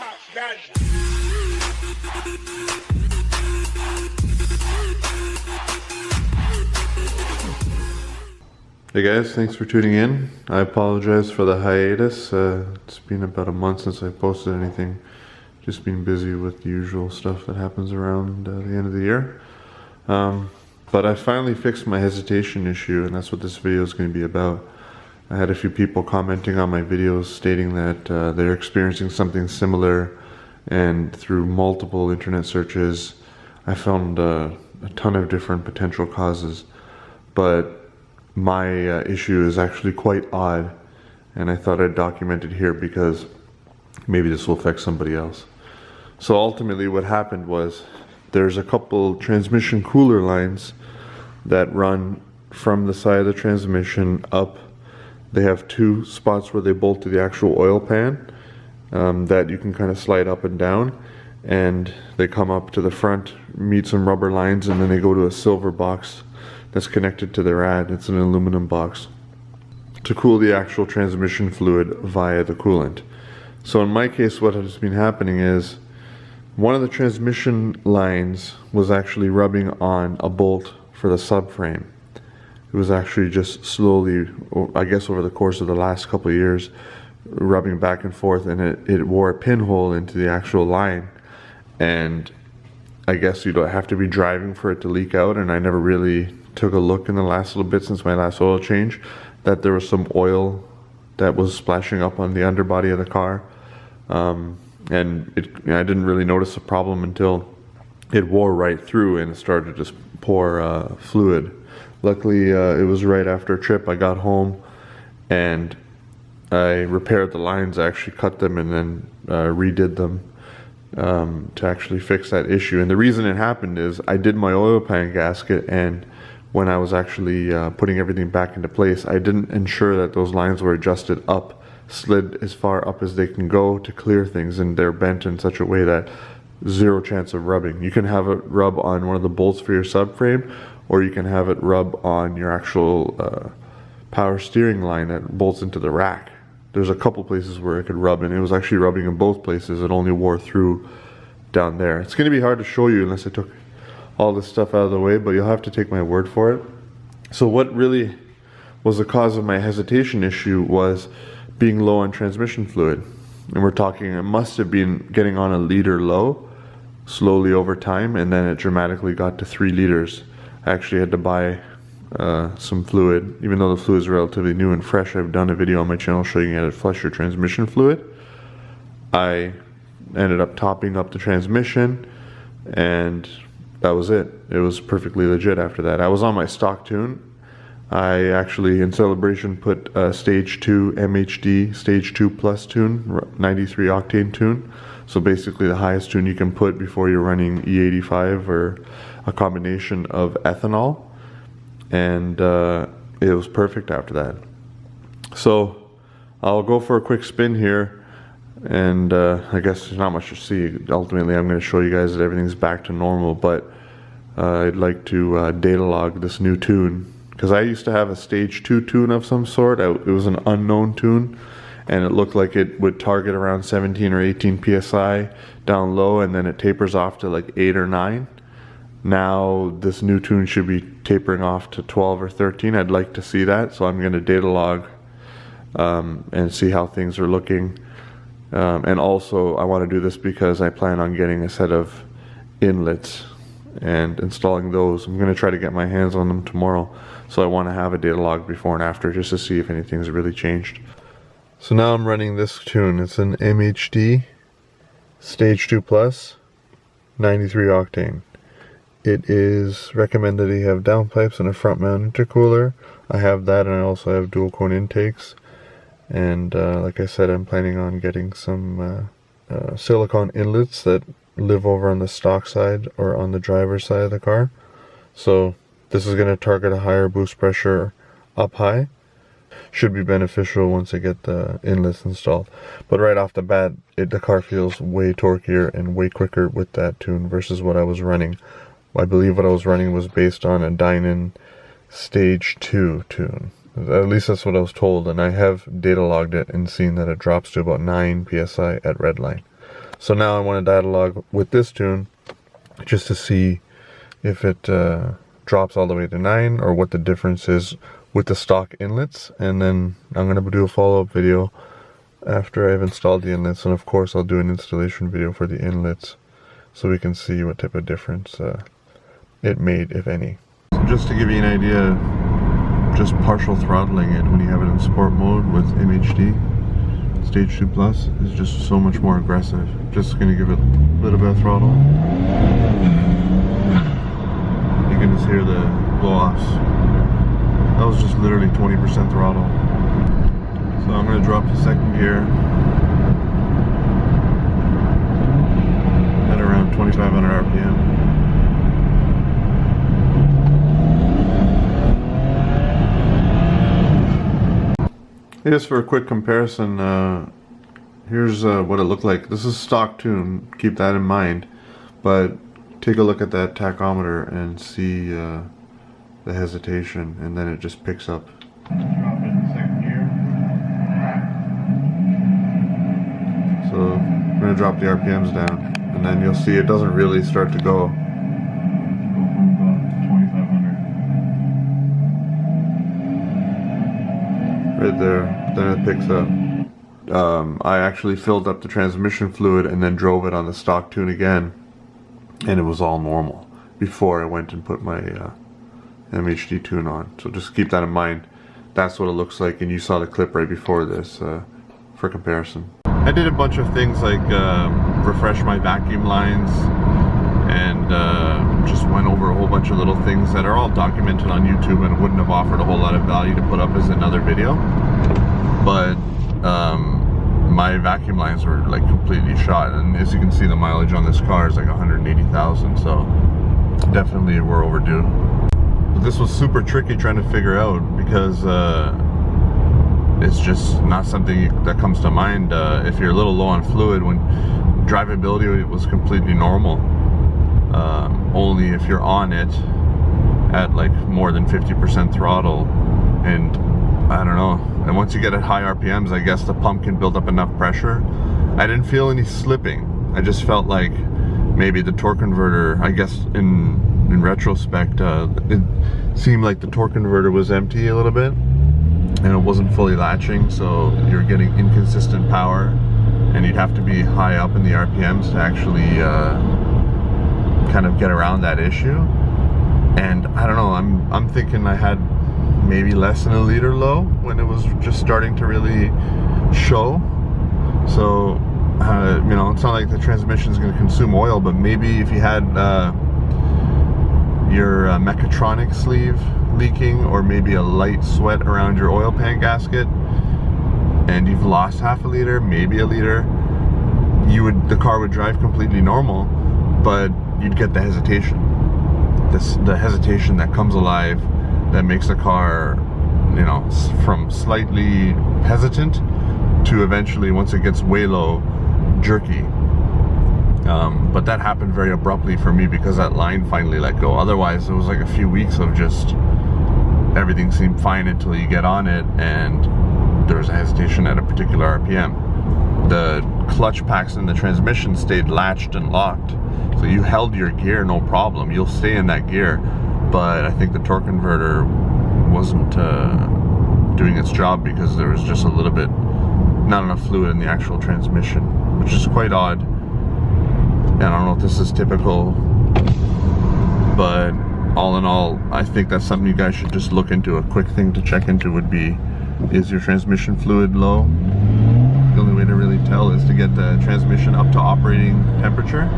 Hey guys, thanks for tuning in. I apologize for the hiatus. It's been about a month since I posted anything. Just been busy with the usual stuff that happens around the end of the year. But I finally fixed my hesitation issue, and that's what this video is going to be about. I had a few people commenting on my videos stating that they're experiencing something similar, and through multiple internet searches I found a ton of different potential causes. But my issue is actually quite odd, and I thought I'd document it here because maybe this will affect somebody else. So ultimately what happened was there's a couple transmission cooler lines that run from the side of the transmission up. They have two spots where they bolt to the actual oil pan that you can kind of slide up and down, and they come up to the front, meet some rubber lines, and then they go to a silver box that's connected to the rad. It's an aluminum box to cool the actual transmission fluid via the coolant. So in my case, what has been happening is one of the transmission lines was actually rubbing on a bolt for the subframe. It was actually just slowly, I guess over the course of the last couple of years, rubbing back and forth, and it wore a pinhole into the actual line. And I guess you don't have to be driving for it to leak out, and I never really took a look in the last little bit since my last oil change that there was some oil that was splashing up on the underbody of the car, and I didn't really notice a problem until it wore right through and it started to just pour fluid. Luckily it was right after a trip. I got home and I repaired the lines. I actually cut them and then redid them to actually fix that issue. And the reason it happened is I did my oil pan gasket, and when I was actually putting everything back into place, I didn't ensure that those lines were adjusted up, slid as far up as they can go to clear things, and they're bent in such a way that zero chance of rubbing. You can have it rub on one of the bolts for your subframe, or you can have it rub on your actual power steering line that bolts into the rack. There's a couple places where it could rub, and it was actually rubbing in both places. It only wore through down there. It's going to be hard to show you unless I took all this stuff out of the way, but you'll have to take my word for it. So what really was the cause of my hesitation issue was being low on transmission fluid. And we're talking, it must have been getting on 1 liter low slowly over time, and then it dramatically got to 3 liters. I actually had to buy some fluid, even though the fluid is relatively new and fresh. I've done a video on my channel showing you how to flush your transmission fluid. I ended up topping up the transmission, and that was it. It was perfectly legit after that. I was on my stock tune. I actually, in celebration, put a stage 2 MHD, stage 2 plus tune, 93 octane tune. So basically the highest tune you can put before you're running E85 or a combination of ethanol. And it was perfect after that. So I'll go for a quick spin here. And I guess there's not much to see. Ultimately, I'm going to show you guys that everything's back to normal, but I'd like to data log this new tune, because I used to have a stage 2 tune of some sort. It was an unknown tune, and it looked like it would target around 17 or 18 psi down low, and then it tapers off to like 8 or 9. Now this new tune should be tapering off to 12 or 13. I'd like to see that, so I'm going to data log and see how things are looking. And also I want to do this because I plan on getting a set of inlets and installing those. I'm going to try to get my hands on them tomorrow, so I want to have a data log before and after just to see if anything's really changed. So now I'm running this tune. It's an MHD stage 2 plus 93 octane. It is recommended that you have downpipes and a front mount intercooler. I have that, and I also have dual cone intakes. And like I said, I'm planning on getting some silicone inlets that live over on the stock side or on the driver's side of the car. So this is going to target a higher boost pressure up high. Should be beneficial once I get the inlets installed. But right off the bat, the car feels way torquier and way quicker with that tune versus what I was running. I believe what I was running was based on a Dynan stage 2 tune. At least that's what I was told, and I have data logged it and seen that it drops to about 9 psi at redline. So now I want to dialogue with this tune just to see if it drops all the way to 9 or what the difference is with the stock inlets. And then I'm going to do a follow-up video after I've installed the inlets, and of course I'll do an installation video for the inlets so we can see what type of difference it made, if any. So just to give you an idea, just partial throttling it when you have it in sport mode with MHD Stage 2 Plus is just so much more aggressive. Just going to give it a little bit of throttle. You can just hear the blow-offs. That was just literally 20% throttle. So I'm going to drop to second gear at around 2,500 RPM. Just for a quick comparison, here's what it looked like. This is stock tune, keep that in mind, but take a look at that tachometer and see the hesitation, and then it just picks up. Drop it in second gear. So I'm going to drop the RPMs down, and then you'll see it doesn't really start to go. Go from about 2,500. Right there, then it picks up. I actually filled up the transmission fluid and then drove it on the stock tune again, and it was all normal before I went and put my MHD tune on. So just keep that in mind. That's what it looks like, and you saw the clip right before this for comparison. I did a bunch of things like refresh my vacuum lines, and just went over a whole bunch of little things that are all documented on YouTube and wouldn't have offered a whole lot of value to put up as another video. But my vacuum lines were like completely shot, and as you can see, the mileage on this car is like 180,000, so definitely we're overdue. But this was super tricky trying to figure out, because it's just not something that comes to mind if you're a little low on fluid. When drivability was completely normal, only if you're on it at like more than 50% throttle, and I don't know, and once you get at high RPMs, I guess the pump can build up enough pressure. I didn't feel any slipping. I just felt like maybe the torque converter, I guess in retrospect, it seemed like the torque converter was empty a little bit, and it wasn't fully latching, so you're getting inconsistent power, and you'd have to be high up in the RPMs to actually kind of get around that issue. And I don't know, I'm thinking I had maybe less than a liter low when it was just starting to really show. So you know, it's not like the transmission is going to consume oil, but maybe if you had your mechatronic sleeve leaking, or maybe a light sweat around your oil pan gasket, and you've lost half a liter, maybe a liter, the car would drive completely normal, but you'd get the hesitation. The hesitation that comes alive, that makes the car, you know, from slightly hesitant to eventually, once it gets way low, jerky. But that happened very abruptly for me because that line finally let go. Otherwise, it was like a few weeks of just everything seemed fine until you get on it and there was a hesitation at a particular RPM. The clutch packs in the transmission stayed latched and locked, so you held your gear no problem. You'll stay in that gear, but I think the torque converter wasn't doing its job because there was just a little bit, not enough fluid in the actual transmission, which is quite odd. And I don't know if this is typical, but all in all, I think that's something you guys should just look into. A quick thing to check into would be, is your transmission fluid low? The only way to really tell is to get the transmission up to operating temperature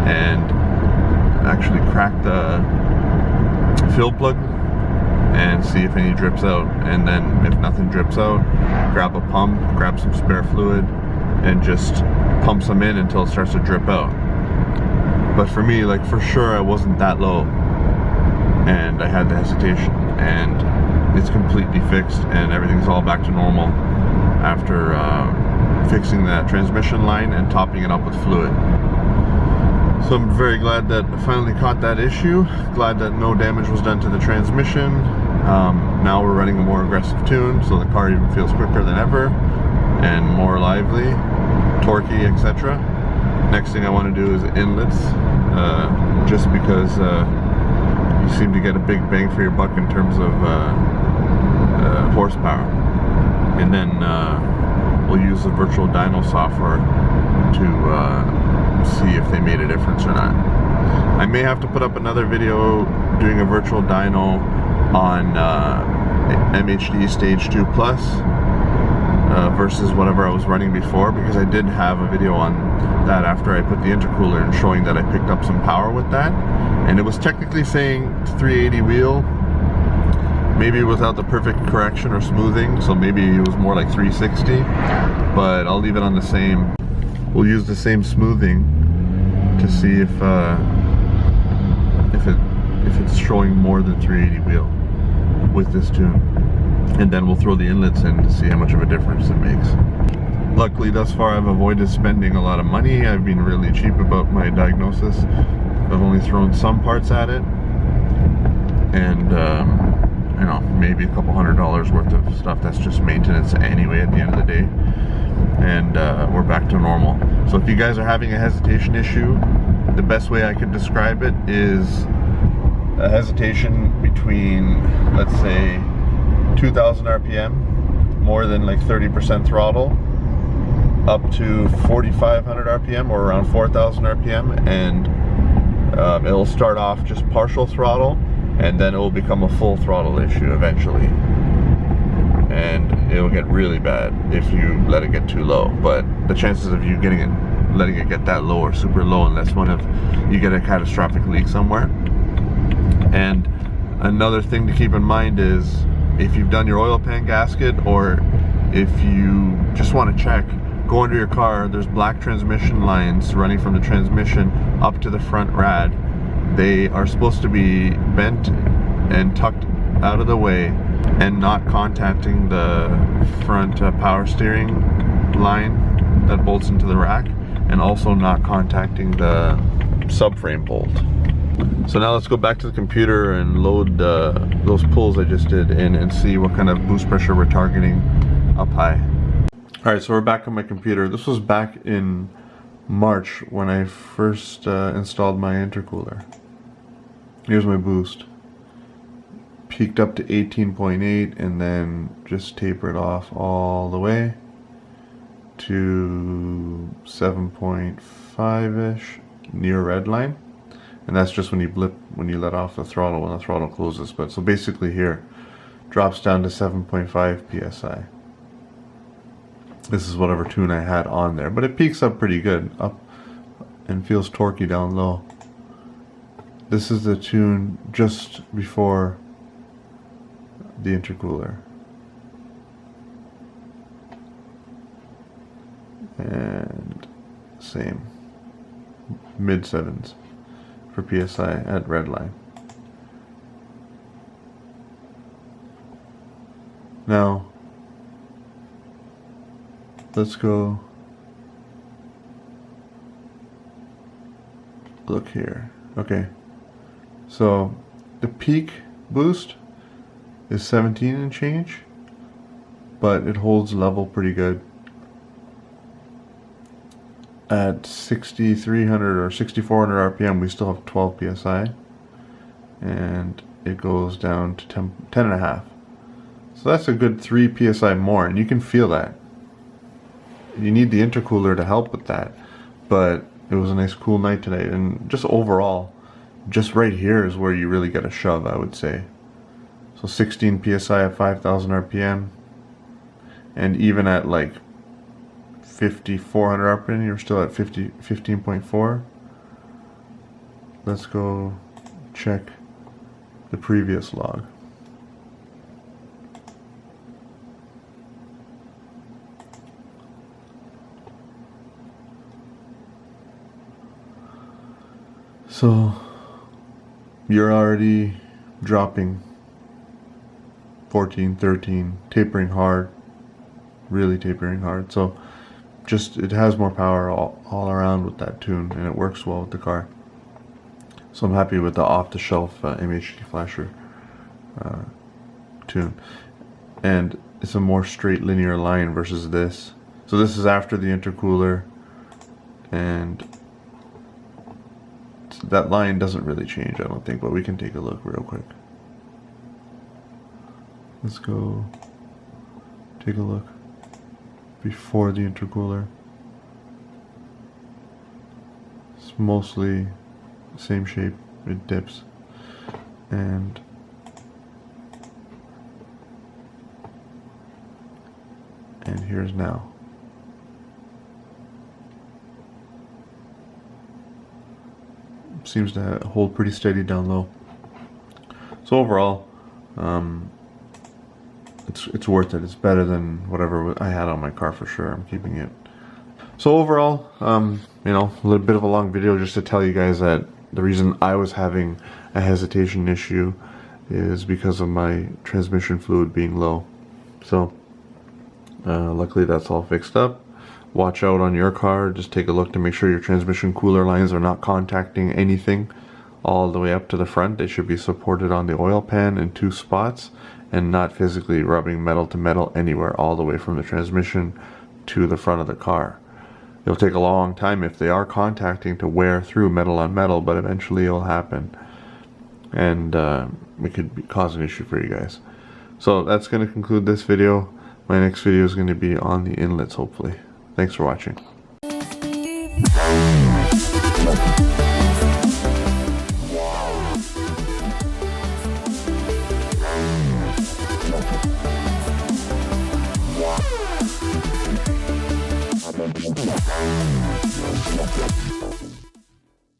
and actually crack the fill plug and see if any drips out. And then if nothing drips out, grab a pump, grab some spare fluid, and just pump some in until it starts to drip out. But for me, like, for sure I wasn't that low, and I had the hesitation, and it's completely fixed and everything's all back to normal after fixing that transmission line and topping it up with fluid. So I'm very glad that I finally caught that issue. Glad that no damage was done to the transmission. Now we're running a more aggressive tune, so the car even feels quicker than ever and more lively, torquey, etc. Next thing I want to do is inlets, just because you seem to get a big bang for your buck in terms of horsepower. And then we'll use the virtual dyno software to see if they made a difference or not. I may have to put up another video doing a virtual dyno on MHD Stage 2 Plus versus whatever I was running before, because I did have a video on that after I put the intercooler and showing that I picked up some power with that, and it was technically saying 380 wheel, maybe without the perfect correction or smoothing, so maybe it was more like 360, but I'll leave it on the same. We'll use the same smoothing to see if it's showing more than 380 wheel with this tune, and then we'll throw the inlets in to see how much of a difference it makes. Luckily thus far I've avoided spending a lot of money. I've been really cheap about my diagnosis. I've only thrown some parts at it, and you know, maybe a couple $100 worth of stuff that's just maintenance anyway at the end of the day, and we're back to normal. So if you guys are having a hesitation issue, the best way I could describe it is a hesitation between, let's say, 2000 RPM, more than like 30% throttle, up to 4500 RPM or around 4000 RPM, and it'll start off just partial throttle, and then it will become a full throttle issue eventually, and it'll get really bad if you let it get too low. But the chances of you letting it get that low are super low, unless you get a catastrophic leak somewhere. And another thing to keep in mind is, if you've done your oil pan gasket, or if you just want to check, go under your car, there's black transmission lines running from the transmission up to the front rad. They are supposed to be bent and tucked out of the way and not contacting the front power steering line that bolts into the rack, and also not contacting the subframe bolt. So now let's go back to the computer and load those pulls I just did in and see what kind of boost pressure we're targeting up high. Alright, so we're back on my computer. This was back in March when I first installed my intercooler. Here's my boost. Peaked up to 18.8 and then just tapered off all the way to 7.5-ish near red line. And that's just when you let off the throttle, when the throttle closes. But so basically here, drops down to 7.5 psi. This is whatever tune I had on there, but it peaks up pretty good, up, and feels torquey down low. This is the tune just before the intercooler. And same, mid sevens for PSI at redline. Now let's go look here. Okay, so the peak boost is 17 and change, but it holds level pretty good. At 6300 or 6400 RPM, we still have 12 PSI, and it goes down to 10.5. So that's a good 3 PSI more, and you can feel that. You need the intercooler to help with that, but it was a nice cool night today, and just overall, just right here is where you really get a shove, I would say. So 16 PSI at 5000 RPM, and even at like 5400 RPM, you're still at 15.4. Let's go check the previous log. So you're already dropping 14, 13, tapering hard, really tapering hard. So just, it has more power all around with that tune, and it works well with the car. So I'm happy with the off-the-shelf MHD flasher tune, and it's a more straight linear line versus this. So this is after the intercooler, and that line doesn't really change, I don't think, but we can take a look real quick. Let's go take a look before the intercooler. It's mostly the same shape, it dips, and here's now. Seems to hold pretty steady down low. So overall, it's worth it. It's better than whatever I had on my car for sure. I'm keeping it. So overall, you know, a little bit of a long video just to tell you guys that the reason I was having a hesitation issue is because of my transmission fluid being low. So luckily that's all fixed up. Watch out on your car. Just take a look to make sure your transmission cooler lines are not contacting anything all the way up to the front. They should be supported on the oil pan in 2 spots and not physically rubbing metal to metal anywhere all the way from the transmission to the front of the car. It'll take a long time if they are contacting to wear through metal on metal, but eventually it'll happen, and it could cause an issue for you guys. So that's going to conclude this video. My next video is going to be on the inlets, hopefully. Thanks for watching. Yeah.